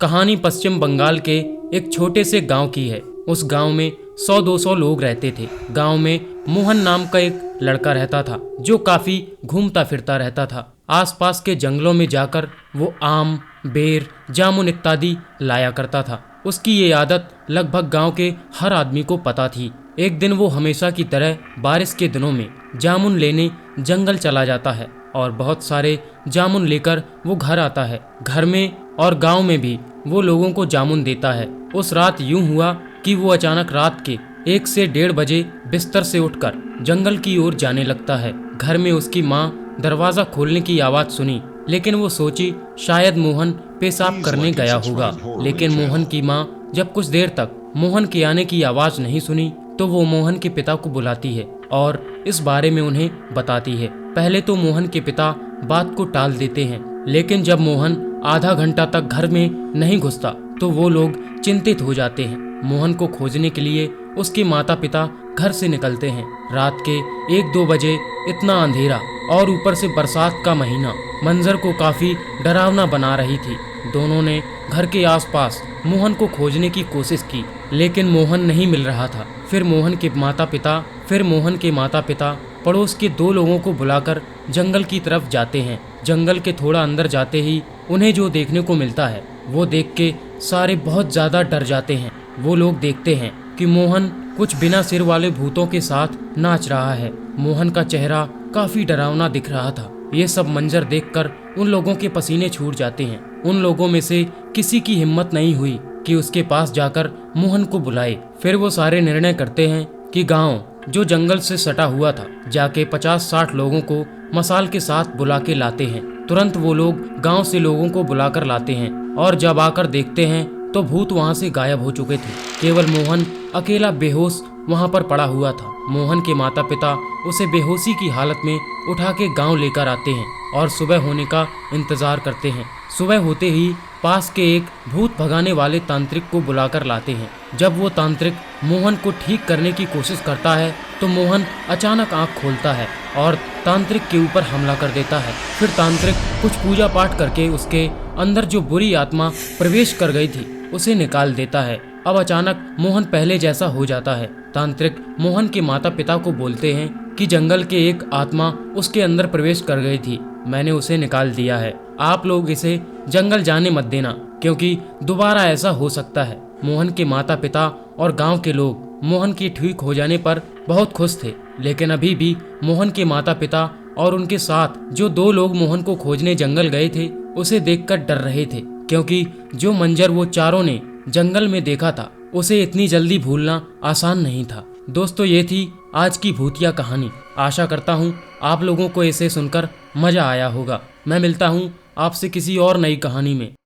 कहानी पश्चिम बंगाल के एक छोटे से गांव की है। उस गांव में 100-200 लोग रहते थे। गांव में मोहन नाम का एक लड़का रहता था जो काफी घूमता फिरता रहता था। आसपास के जंगलों में जाकर वो आम, बेर, जामुन इत्यादि लाया करता था। उसकी ये आदत लगभग गांव के हर आदमी को पता थी। एक दिन वो हमेशा की तरह बारिश के दिनों में जामुन लेने जंगल चला जाता है और बहुत सारे जामुन लेकर वो घर आता है। घर में और गांव में भी वो लोगों को जामुन देता है। उस रात यूं हुआ कि वो अचानक रात के 1 से 1:30 बजे बिस्तर से उठकर जंगल की ओर जाने लगता है। घर में उसकी माँ दरवाजा खोलने की आवाज सुनी, लेकिन वो सोची शायद मोहन पेशाब करने गया होगा। लेकिन मोहन की माँ जब कुछ देर तक मोहन के आने की आवाज नहीं सुनी तो वो मोहन के पिता को बुलाती है और इस बारे में उन्हें बताती है। पहले तो मोहन के पिता बात को टाल देते हैं, लेकिन जब मोहन आधा घंटा तक घर में नहीं घुसता तो वो लोग चिंतित हो जाते हैं। मोहन को खोजने के लिए उसके माता पिता घर से निकलते हैं। रात के 1-2 बजे इतना अंधेरा और ऊपर से बरसात का महीना मंजर को काफी डरावना बना रही थी। दोनों ने घर के आसपास मोहन को खोजने की कोशिश की, लेकिन मोहन नहीं मिल रहा था। फिर मोहन के माता पिता पड़ोस के 2 लोगों को बुलाकर जंगल की तरफ जाते हैं। जंगल के थोड़ा अंदर जाते ही उन्हें जो देखने को मिलता है वो देख के सारे बहुत ज्यादा डर जाते हैं। वो लोग देखते हैं कि मोहन कुछ बिना सिर वाले भूतों के साथ नाच रहा है। मोहन का चेहरा काफी डरावना दिख रहा था। ये सब मंजर देखकर उन लोगों के पसीने छूट जाते हैं। उन लोगों में से किसी की हिम्मत नहीं हुई कि उसके पास जाकर मोहन को बुलाए। फिर वो सारे निर्णय करते हैं कि गांव जो जंगल से सटा हुआ था जाके 50-60 लोगों को मसाल के साथ बुला के लाते हैं। तुरंत वो लोग गांव से लोगों को बुलाकर लाते हैं और जब आकर देखते हैं तो भूत वहां से गायब हो चुके थे। केवल मोहन अकेला बेहोश वहां पर पड़ा हुआ था। मोहन के माता पिता उसे बेहोशी की हालत में उठा के गाँव लेकर आते हैं और सुबह होने का इंतजार करते हैं। सुबह होते ही पास के एक भूत भगाने वाले तांत्रिक को बुलाकर लाते हैं। जब वो तांत्रिक मोहन को ठीक करने की कोशिश करता है तो मोहन अचानक आंख खोलता है और तांत्रिक के ऊपर हमला कर देता है। फिर तांत्रिक कुछ पूजा पाठ करके उसके अंदर जो बुरी आत्मा प्रवेश कर गई थी उसे निकाल देता है। अब अचानक मोहन पहले जैसा हो जाता है। तांत्रिक मोहन के माता पिता को बोलते हैं कि जंगल के एक आत्मा उसके अंदर प्रवेश कर गई थी, मैंने उसे निकाल दिया है। आप लोग इसे जंगल जाने मत देना क्योंकि दोबारा ऐसा हो सकता है। मोहन के माता पिता और गांव के लोग मोहन के ठीक हो जाने पर बहुत खुश थे, लेकिन अभी भी मोहन के माता पिता और उनके साथ जो 2 लोग मोहन को खोजने जंगल गए थे उसे देखकर डर रहे थे, क्योंकि जो मंजर वो चारों ने जंगल में देखा था उसे इतनी जल्दी भूलना आसान नहीं था। दोस्तों, ये थी आज की भूतिया कहानी। आशा करता हूँ आप लोगों को इसे सुनकर मजा आया होगा। मैं मिलता हूँ आपसे किसी और नई कहानी में।